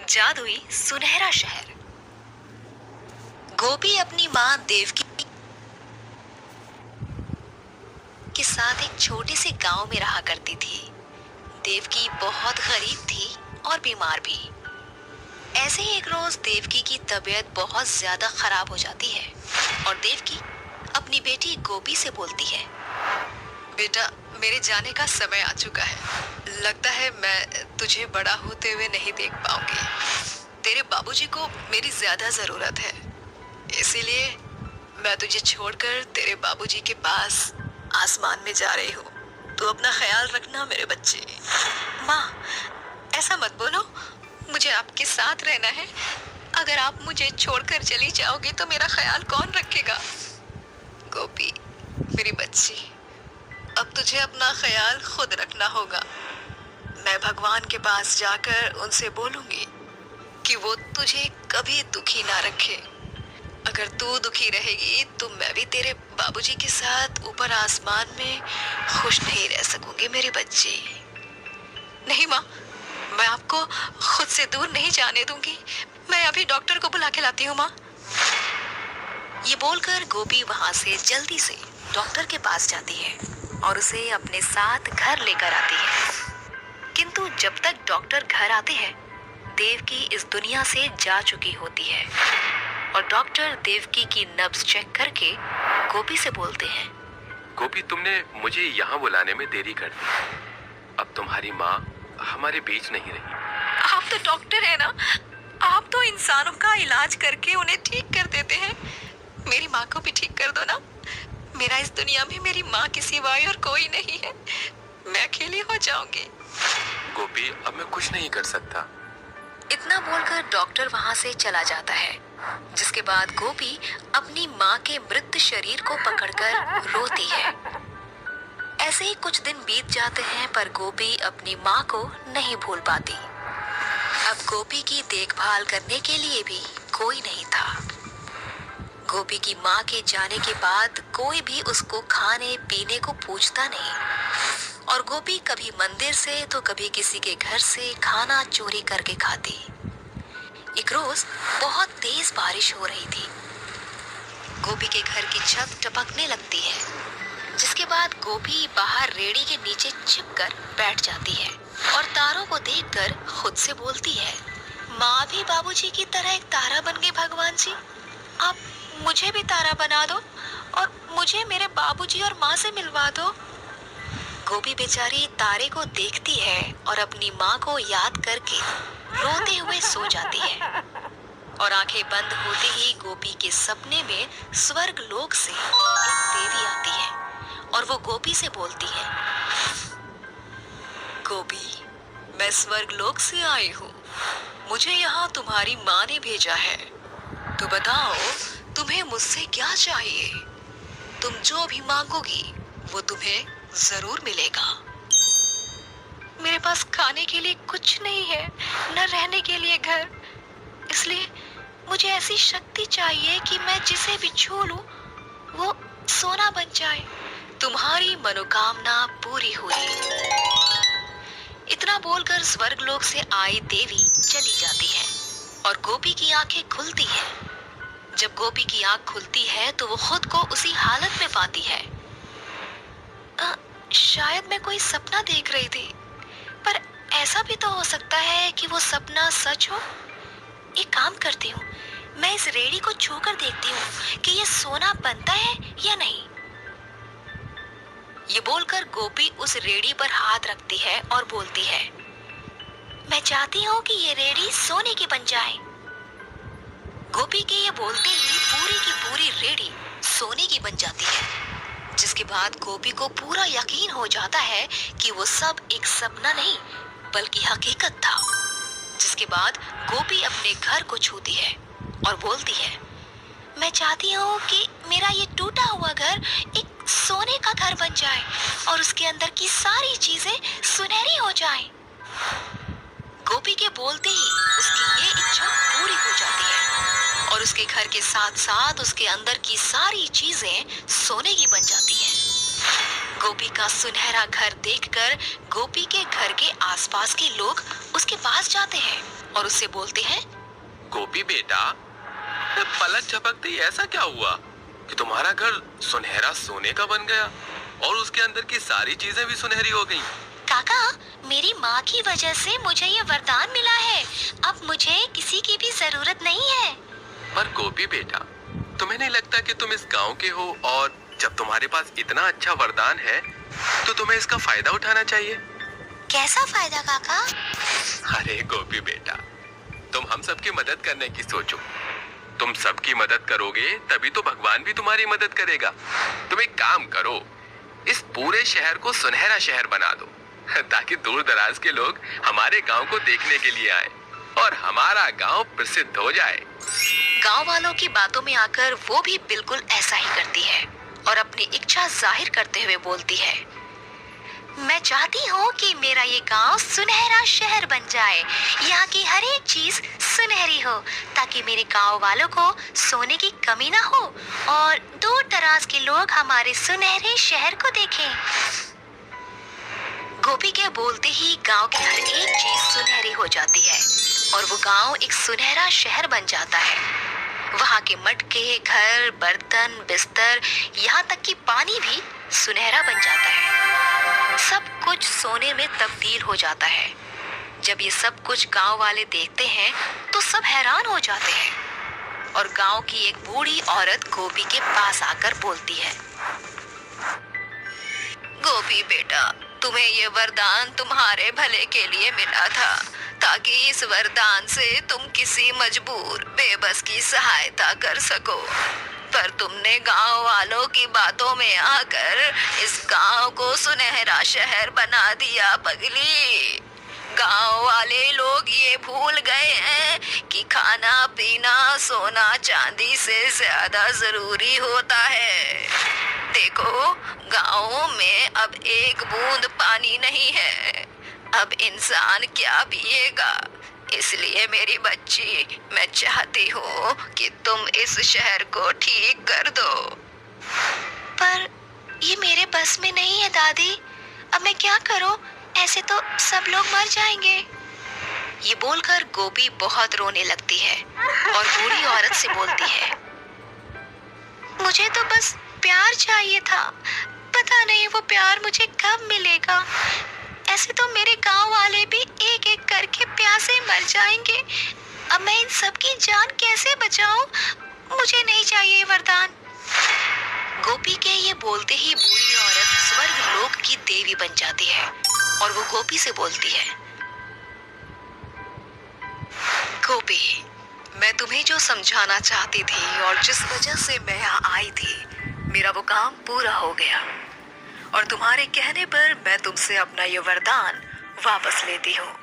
जादुई सुनहरा शहर। गोपी अपनी माँ देवकी के साथ एक छोटे से गांव में रहा करती थी। देवकी बहुत गरीब थी और बीमार भी। ऐसे ही एक रोज देवकी की तबीयत बहुत ज्यादा खराब हो जाती है और देवकी अपनी बेटी गोपी से बोलती है, बेटा, मेरे जाने का समय आ चुका है। लगता है मैं तुझे बड़ा होते हुए नहीं देख पाऊंगी। तेरे बाबूजी को मेरी ज्यादा जरूरत है, इसीलिए मैं तुझे छोड़कर तेरे बाबूजी के पास आसमान में जा रही हूँ। तू अपना ख्याल रखना मेरे बच्चे। माँ, ऐसा मत बोलो, मुझे आपके साथ रहना है। अगर आप मुझे छोड़कर चली जाओगे तो मेरा ख्याल कौन रखेगा? गोपी, मेरी बच्ची, अब तुझे अपना ख्याल खुद रखना होगा। मैं भगवान के पास जाकर उनसे बोलूंगी कि वो तुझे कभी दुखी ना रखे। अगर तू दुखी रहेगी तो मैं भी तेरे बाबूजी के साथ ऊपर आसमान में खुश नहीं रह सकूंगी मेरे बच्चे। नहीं माँ, मैं आपको खुद से दूर नहीं जाने दूंगी। मैं अभी डॉक्टर को बुला के लाती हूँ माँ। ये बोलकर गोपी वहां से जल्दी से डॉक्टर के पास जाती है और उसे अपने साथ घर लेकर आती है। किंतु जब तक डॉक्टर घर आते हैं, देवकी इस दुनिया से जा चुकी होती है और डॉक्टर देवकी की नब्ज चेक करके गोपी से बोलते हैं, गोपी, तुमने मुझे यहाँ बुलाने में देरी कर दी। अब तुम्हारी माँ हमारे बीच नहीं रही। आप तो डॉक्टर है ना, आप तो इंसानों का इलाज करके उन्हें ठीक कर देते हैं। मेरी माँ को भी ठीक कर दो ना। मेरा इस दुनिया में मेरी माँ के सिवाय और कोई नहीं है। मैं अकेली हो जाऊंगी। गोपी, अब मैं कुछ नहीं कर सकता। इतना बोलकर डॉक्टर वहां से चला जाता है, जिसके बाद गोपी अपनी माँ के मृत शरीर को पकड़कर रोती है। ऐसे ही कुछ दिन बीत जाते हैं पर गोपी अपनी माँ को नहीं भूल पाती। अब गोपी की देखभाल करने के लिए भी कोई नहीं था। गोपी की माँ के जाने के बाद कोई भी उसको खाने पीने को पूछता नहीं और गोपी कभी मंदिर से तो कभी किसी के घर से खाना चोरी करके खाती। एक रोज बहुत तेज बारिश हो रही थी। गोपी के घर की छत टपकने लगती है, जिसके बाद गोपी बाहर रेड़ी के नीचे छिपकर बैठ जाती है और तारों को देखकर खुद से बोलती है, माँ भी बाबूजी की तरह एक तारा बन गई। भगवान जी, आप मुझे भी तारा बना दो और मुझे मेरे बाबूजी और माँ से मिलवा दो। गोपी बेचारी तारे को देखती है और अपनी माँ को याद करके रोते हुए सो जाती है और आंखें बंद होते ही गोपी के सपने में स्वर्ग लोक से एक देवी आती है और वो गोपी से बोलती है, गोपी, मैं स्वर्ग लोक से आई हूँ। मुझे यहाँ तुम्हारी माँ ने भेजा है। तो बताओ, तुम्हें मुझसे क्या चाहिए? तुम जो भी मांगोगी वो तुम्हें जरूर मिलेगा। मेरे पास खाने के लिए कुछ नहीं है, न रहने के लिए घर, इसलिए मुझे ऐसी शक्ति चाहिए कि मैं जिसे भी छू लूं वो सोना बन जाए। तुम्हारी मनोकामना पूरी हुई। इतना बोलकर स्वर्गलोक से आई देवी चली जाती है और गोपी की आंखें खुलती हैं। जब गोपी की आंख खुलती है तो वो खुद को उसी हालत में पाती है। शायद मैं कोई सपना देख रही थी, पर ऐसा भी तो हो सकता है कि वो सपना सच हो। एक काम करती हूँ, मैं इस रेड़ी को छूकर देखती हूँ कि ये सोना बनता है या नहीं। ये बोलकर गोपी उस रेड़ी पर हाथ रखती है और बोलती है, मैं चाहती हूँ कि ये रेड़ी सोने की बन जाए। गोपी के ये बोलते ही पूरी की पूरी रेड़ी सोने की बन जाती है, जिसके बाद गोपी को पूरा यकीन हो जाता है कि वो सब एक सपना नहीं बल्कि हकीकत था। जिसके बाद गोपी अपने घर को छूती है और बोलती है, मैं चाहती हूँ कि मेरा ये टूटा हुआ घर एक सोने का घर बन जाए और उसके अंदर की सारी चीजें सुनहरी हो जाएं। गोपी के बोलते ही उसकी ये इच्छा पूरी हो जाती है और उसके घर के साथ साथ उसके अंदर की सारी चीजें सोने की बन जाती हैं। गोपी का सुनहरा घर देखकर गोपी के घर के आसपास के लोग उसके पास जाते हैं और उससे बोलते हैं, गोपी बेटा, पलक झपकते ही ऐसा क्या हुआ कि तुम्हारा घर सुनहरा सोने का बन गया और उसके अंदर की सारी चीजें भी सुनहरी हो गईं? काका, मेरी माँ की वजह से मुझे ये वरदान मिला है। अब मुझे किसी की भी जरूरत नहीं है। पर गोपी बेटा, तुम्हें नहीं लगता कि तुम इस गांव के हो और जब तुम्हारे पास इतना अच्छा वरदान है तो तुम्हें इसका फायदा उठाना चाहिए? कैसा फायदा काका? अरे गोपी बेटा, तुम हम सबकी मदद करने की सोचो। तुम सबकी मदद करोगे तभी तो भगवान भी तुम्हारी मदद करेगा। तुम एक काम करो, इस पूरे शहर को सुनहरा शहर बना दो ताकि दूर दराज के लोग हमारे गांव को देखने के लिए आए और हमारा गांव प्रसिद्ध हो जाए। गांव वालों की बातों में आकर वो भी बिल्कुल ऐसा ही करती है और अपनी इच्छा जाहिर करते हुए बोलती है, मैं चाहती हूँ कि मेरा ये गांव सुनहरा शहर बन जाए। यहाँ की हर एक चीज सुनहरी हो ताकि मेरे गांव वालों को सोने की कमी ना हो और दूर दराज के लोग हमारे सुनहरे शहर को देखें। गोपी के बोलते ही गांव की हर एक चीज सुनहरी हो जाती है और वो गांव एक सुनहरा शहर बन जाता है। वहाँ के मटके, घर, बर्तन, बिस्तर, यहाँ तक कि पानी भी सुनहरा बन जाता है। सब कुछ सोने में तब्दील हो जाता है। जब ये सब कुछ गांव वाले देखते हैं तो सब हैरान हो जाते हैं और गांव की एक बूढ़ी औरत गोपी के पास आकर बोलती है, गोपी बेटा, तुम्हें ये वरदान तुम्हारे भले के लिए मिला था ताकि इस वरदान से तुम किसी मजबूर बेबस की सहायता कर सको। पर तुमने गांव वालों की बातों में आकर इस गांव को सुनहरा शहर बना दिया पगली। गांव वाले लोग ये भूल गए हैं कि खाना पीना सोना चांदी से ज्यादा जरूरी होता है। देखो, गांव में अब एक बूंद पानी नहीं है। अब इंसान क्या पिएगा? इसलिए मेरी बच्ची, मैं चाहती हूँ कि तुम इस शहर को ठीक कर दो। पर ये मेरे बस में नहीं है दादी। अब मैं क्या करूँ? ऐसे तो सब लोग मर जाएंगे। ये बोलकर गोपी बहुत रोने लगती है और बूढ़ी औरत से बोलती है, मुझे तो बस प्यार चाहिए था। पता नहीं वो प्यार मुझे कब मिलेगा। ऐसे तो मेरे गांव वाले भी एक एक करके प्यासे मर जाएंगे। अब मैं इन सब की जान कैसे बचाऊं? मुझे नहीं चाहिए वरदान। गोपी के ये बोलते ही बूढ़ी औरत स्वर्ग लोक की देवी बन जाती है और वो गोपी से बोलती है, गोपी, मैं तुम्हें जो समझाना चाहती थी और जिस वजह से मैं यहाँ आई थी, मेरा वो काम पूरा हो गया और तुम्हारे कहने पर मैं तुमसे अपना ये वरदान वापस लेती हूँ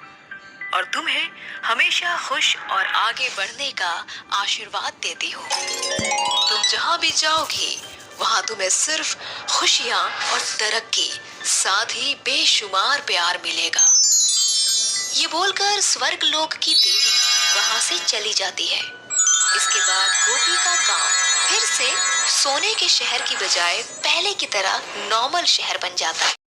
और तुम्हें हमेशा खुश और आगे बढ़ने का आशीर्वाद देती हूँ। तुम जहाँ भी जाओगी वहाँ तुम्हें सिर्फ खुशियाँ और तरक्की, साथ ही बेशुमार प्यार मिलेगा। ये बोलकर स्वर्ग लोक की देवी वहाँ से चली जाती है। इसके बाद गोपी का गांव फिर से सोने के शहर की बजाय पहले की तरह नॉर्मल शहर बन जाता है।